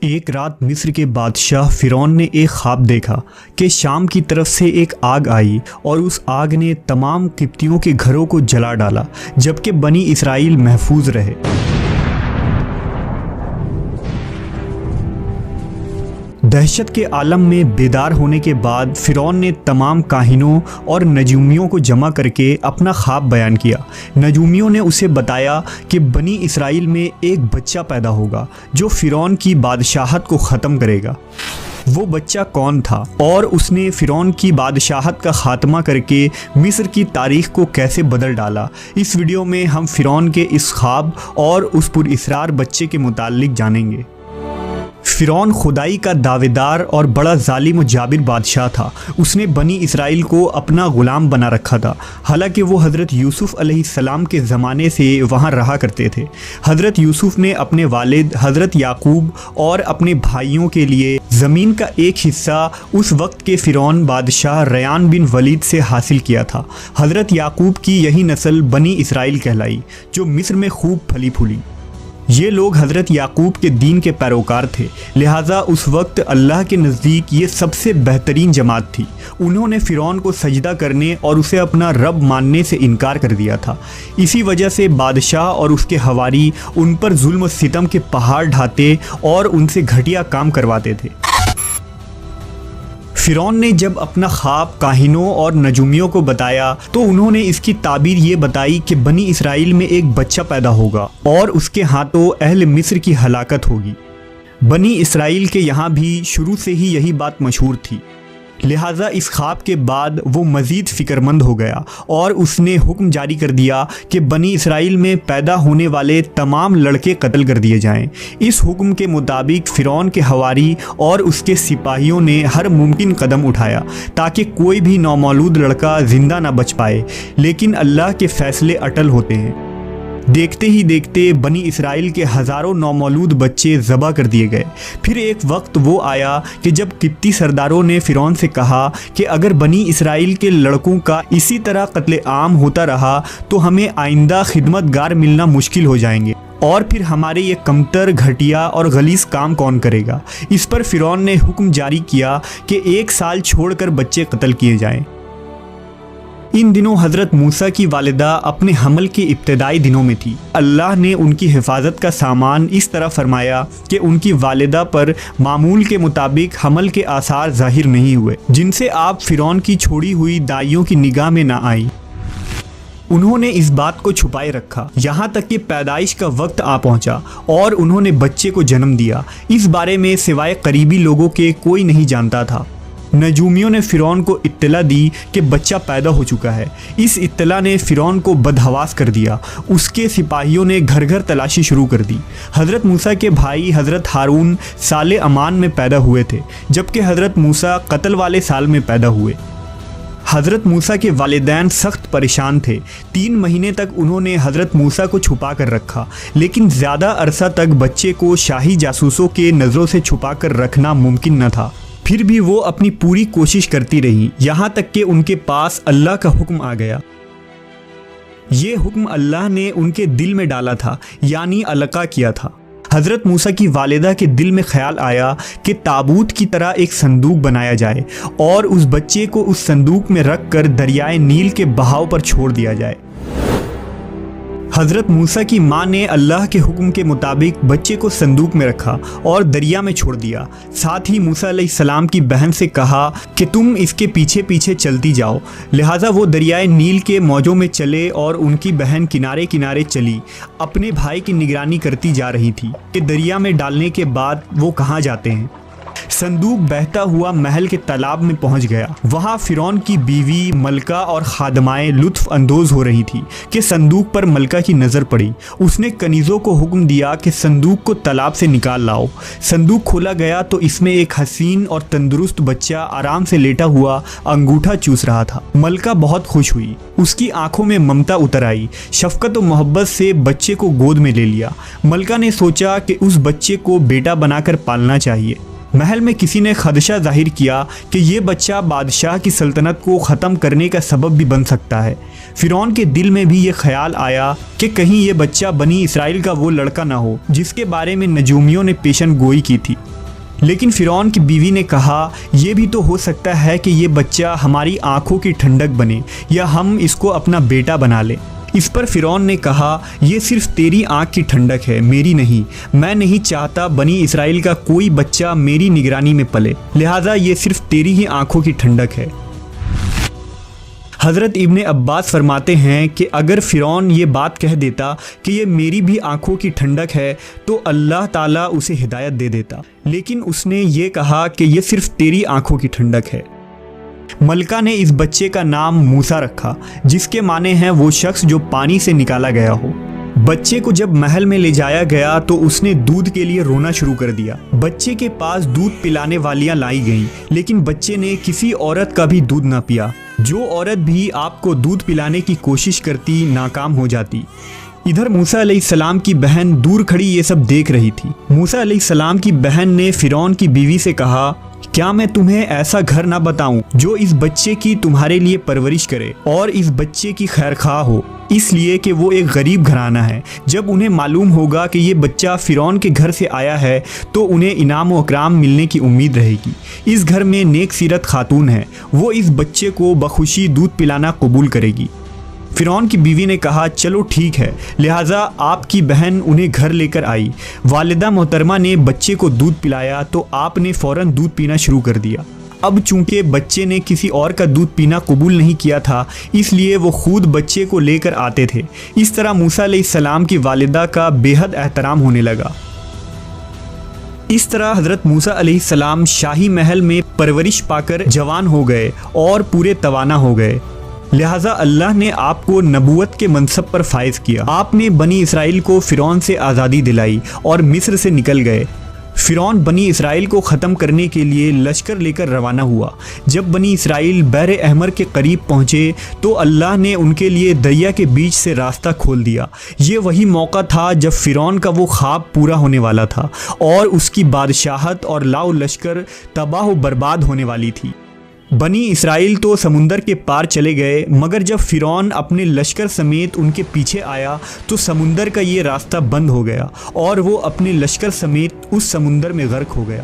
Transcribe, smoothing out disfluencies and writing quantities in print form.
ایک رات مصر کے بادشاہ فرعون نے ایک خواب دیکھا کہ شام کی طرف سے ایک آگ آئی اور اس آگ نے تمام قبطیوں کے گھروں کو جلا ڈالا جبکہ بنی اسرائیل محفوظ رہے۔ دہشت کے عالم میں بیدار ہونے کے بعد فرعون نے تمام کاہنوں اور نجومیوں کو جمع کر کے اپنا خواب بیان کیا۔ نجومیوں نے اسے بتایا کہ بنی اسرائیل میں ایک بچہ پیدا ہوگا جو فرعون کی بادشاہت کو ختم کرے گا۔ وہ بچہ کون تھا اور اس نے فرعون کی بادشاہت کا خاتمہ کر کے مصر کی تاریخ کو کیسے بدل ڈالا، اس ویڈیو میں ہم فرعون کے اس خواب اور اس پراسرار بچے کے متعلق جانیں گے۔ فرعون خدائی کا دعوے دار اور بڑا ظالم و جابر بادشاہ تھا۔ اس نے بنی اسرائیل کو اپنا غلام بنا رکھا تھا، حالانکہ وہ حضرت یوسف علیہ السلام کے زمانے سے وہاں رہا کرتے تھے۔ حضرت یوسف نے اپنے والد حضرت یعقوب اور اپنے بھائیوں کے لیے زمین کا ایک حصہ اس وقت کے فرعون بادشاہ ریان بن ولید سے حاصل کیا تھا۔ حضرت یعقوب کی یہی نسل بنی اسرائیل کہلائی جو مصر میں خوب پھلی پھولی۔ یہ لوگ حضرت یعقوب کے دین کے پیروکار تھے، لہٰذا اس وقت اللہ کے نزدیک یہ سب سے بہترین جماعت تھی۔ انہوں نے فرعون کو سجدہ کرنے اور اسے اپنا رب ماننے سے انکار کر دیا تھا۔ اسی وجہ سے بادشاہ اور اس کے حواری ان پر ظلم و ستم کے پہاڑ ڈھاتے اور ان سے گھٹیا کام کرواتے تھے۔ فرعون نے جب اپنا خواب کاہنوں اور نجومیوں کو بتایا تو انہوں نے اس کی تعبیر یہ بتائی کہ بنی اسرائیل میں ایک بچہ پیدا ہوگا اور اس کے ہاتھوں اہل مصر کی ہلاکت ہوگی۔ بنی اسرائیل کے یہاں بھی شروع سے ہی یہی بات مشہور تھی، لہٰذا اس خواب کے بعد وہ مزید فکر مند ہو گیا اور اس نے حکم جاری کر دیا کہ بنی اسرائیل میں پیدا ہونے والے تمام لڑکے قتل کر دیے جائیں۔ اس حکم کے مطابق فرعون کے حواری اور اس کے سپاہیوں نے ہر ممکن قدم اٹھایا تاکہ کوئی بھی نومولود لڑکا زندہ نہ بچ پائے، لیکن اللہ کے فیصلے اٹل ہوتے ہیں۔ دیکھتے ہی دیکھتے بنی اسرائیل کے ہزاروں نومولود بچے ذبح کر دیے گئے۔ پھر ایک وقت وہ آیا کہ جب قبطی سرداروں نے فرعون سے کہا کہ اگر بنی اسرائیل کے لڑکوں کا اسی طرح قتل عام ہوتا رہا تو ہمیں آئندہ خدمت گار ملنا مشکل ہو جائیں گے، اور پھر ہمارے یہ کمتر، گھٹیا اور غلیظ کام کون کرے گا؟ اس پر فرعون نے حکم جاری کیا کہ 1 سال چھوڑ کر بچے قتل کیے جائیں۔ ان دنوں حضرت موسیٰ کی والدہ اپنے حمل کے ابتدائی دنوں میں تھی۔ اللہ نے ان کی حفاظت کا سامان اس طرح فرمایا کہ ان کی والدہ پر معمول کے مطابق حمل کے آثار ظاہر نہیں ہوئے، جن سے آپ فرعون کی چھوڑی ہوئی دائیوں کی نگاہ میں نہ آئیں۔ انہوں نے اس بات کو چھپائے رکھا یہاں تک کہ پیدائش کا وقت آ پہنچا اور انہوں نے بچے کو جنم دیا۔ اس بارے میں سوائے قریبی لوگوں کے کوئی نہیں جانتا تھا۔ نجومیوں نے فرعون کو اطلاع دی کہ بچہ پیدا ہو چکا ہے۔ اس اطلاع نے فرعون کو بدحواس کر دیا۔ اس کے سپاہیوں نے گھر گھر تلاشی شروع کر دی۔ حضرت موسیٰ کے بھائی حضرت ہارون سال امان میں پیدا ہوئے تھے، جبکہ حضرت موسیٰ قتل والے سال میں پیدا ہوئے۔ حضرت موسیٰ کے والدین سخت پریشان تھے۔ 3 مہینے تک انہوں نے حضرت موسیٰ کو چھپا کر رکھا، لیکن زیادہ عرصہ تک بچے کو شاہی جاسوسوں کے نظروں سے چھپا کر رکھنا ممکن نہ تھا۔ پھر بھی وہ اپنی پوری کوشش کرتی رہیں، یہاں تک کہ ان کے پاس اللہ کا حکم آ گیا۔ یہ حکم اللہ نے ان کے دل میں ڈالا تھا، یعنی القاء کیا تھا۔ حضرت موسیٰ کی والدہ کے دل میں خیال آیا کہ تابوت کی طرح ایک صندوق بنایا جائے اور اس بچے کو اس صندوق میں رکھ کر دریائے نیل کے بہاؤ پر چھوڑ دیا جائے۔ حضرت موسیٰ کی ماں نے اللہ کے حکم کے مطابق بچے کو صندوق میں رکھا اور دریا میں چھوڑ دیا۔ ساتھ ہی موسیٰ علیہ السلام کی بہن سے کہا کہ تم اس کے پیچھے پیچھے چلتی جاؤ۔ لہٰذا وہ دریائے نیل کے موجوں میں چلے اور ان کی بہن کنارے کنارے چلی، اپنے بھائی کی نگرانی کرتی جا رہی تھی کہ دریا میں ڈالنے کے بعد وہ کہاں جاتے ہیں۔ صندوق بہتا ہوا محل کے تالاب میں پہنچ گیا۔ وہاں فرعون کی بیوی ملکہ اور خادمائیں لطف اندوز ہو رہی تھی کہ صندوق پر ملکہ کی نظر پڑی۔ اس نے کنیزوں کو حکم دیا کہ صندوق کو تالاب سے نکال لاؤ۔ صندوق کھولا گیا تو اس میں ایک حسین اور تندرست بچہ آرام سے لیٹا ہوا انگوٹھا چوس رہا تھا۔ ملکہ بہت خوش ہوئی، اس کی آنکھوں میں ممتا اتر آئی۔ شفقت و محبت سے بچے کو گود میں لے لیا۔ ملکہ نے سوچا کہ اس بچے کو بیٹا بنا کر پالنا چاہیے۔ محل میں کسی نے خدشہ ظاہر کیا کہ یہ بچہ بادشاہ کی سلطنت کو ختم کرنے کا سبب بھی بن سکتا ہے۔ فرعون کے دل میں بھی یہ خیال آیا کہ کہیں یہ بچہ بنی اسرائیل کا وہ لڑکا نہ ہو جس کے بارے میں نجومیوں نے پیشن گوئی کی تھی۔ لیکن فرعون کی بیوی نے کہا یہ بھی تو ہو سکتا ہے کہ یہ بچہ ہماری آنکھوں کی ٹھنڈک بنے یا ہم اس کو اپنا بیٹا بنا لیں۔ اس پر فرعون نے کہا یہ صرف تیری آنکھ کی ٹھنڈک ہے، میری نہیں۔ میں نہیں چاہتا بنی اسرائیل کا کوئی بچہ میری نگرانی میں پلے، لہٰذا یہ صرف تیری ہی آنکھوں کی ٹھنڈک ہے۔ حضرت ابن عباس فرماتے ہیں کہ اگر فرعون یہ بات کہہ دیتا کہ یہ میری بھی آنکھوں کی ٹھنڈک ہے تو اللہ تعالیٰ اسے ہدایت دے دیتا، لیکن اس نے یہ کہا کہ یہ صرف تیری آنکھوں کی ٹھنڈک ہے۔ ملکہ نے اس بچے کا نام موسیٰ رکھا، جس کے معنی ہیں وہ شخص جو پانی سے نکالا گیا ہو۔ بچے کو جب محل میں لے جایا گیا تو اس نے دودھ کے لیے رونا شروع کر دیا۔ بچے کے پاس دودھ پلانے والیاں لائی گئیں، لیکن بچے نے کسی عورت کا بھی دودھ نہ پیا۔ جو عورت بھی آپ کو دودھ پلانے کی کوشش کرتی ناکام ہو جاتی۔ ادھر موسیٰ علیہ السلام کی بہن دور کھڑی یہ سب دیکھ رہی تھی۔ موسیٰ علیہ السلام کی بہن نے فرعون کی بیوی سے کہا کیا میں تمہیں ایسا گھر نہ بتاؤں جو اس بچے کی تمہارے لیے پرورش کرے اور اس بچے کی خیر خواہ ہو، اس لیے کہ وہ ایک غریب گھرانہ ہے۔ جب انہیں معلوم ہوگا کہ یہ بچہ فرعون کے گھر سے آیا ہے تو انہیں انعام و اکرام ملنے کی امید رہے گی۔ اس گھر میں نیک سیرت خاتون ہے، وہ اس بچے کو بخوشی دودھ پلانا قبول کرے گی۔ فرعون کی بیوی نے کہا چلو ٹھیک ہے، لہٰذا آپ کی بہن انہیں گھر لے کر آئی۔ والدہ محترمہ نے بچے کو دودھ پلایا تو آپ نے فوراً دودھ پینا شروع کر دیا۔ اب چونکہ بچے نے کسی اور کا دودھ پینا قبول نہیں کیا تھا، اس لیے وہ خود بچے کو لے کر آتے تھے۔ اس طرح موسیٰ علیہ السلام کی والدہ کا بے حد احترام ہونے لگا۔ اس طرح حضرت موسیٰ علیہ السلام شاہی محل میں پرورش پا کر جوان ہو گئے اور پورے توانا ہو گئے، لہٰذا اللہ نے آپ کو نبوت کے منصب پر فائز کیا۔ آپ نے بنی اسرائیل کو فرعون سے آزادی دلائی اور مصر سے نکل گئے۔ فرعون بنی اسرائیل کو ختم کرنے کے لیے لشکر لے کر روانہ ہوا۔ جب بنی اسرائیل بحر احمر کے قریب پہنچے تو اللہ نے ان کے لیے دریا کے بیچ سے راستہ کھول دیا۔ یہ وہی موقع تھا جب فرعون کا وہ خواب پورا ہونے والا تھا اور اس کی بادشاہت اور لاؤ لشکر تباہ و برباد ہونے والی تھی۔ بنی اسرائیل تو سمندر کے پار چلے گئے، مگر جب فرعون اپنے لشکر سمیت ان کے پیچھے آیا تو سمندر کا یہ راستہ بند ہو گیا اور وہ اپنے لشکر سمیت اس سمندر میں غرق ہو گیا۔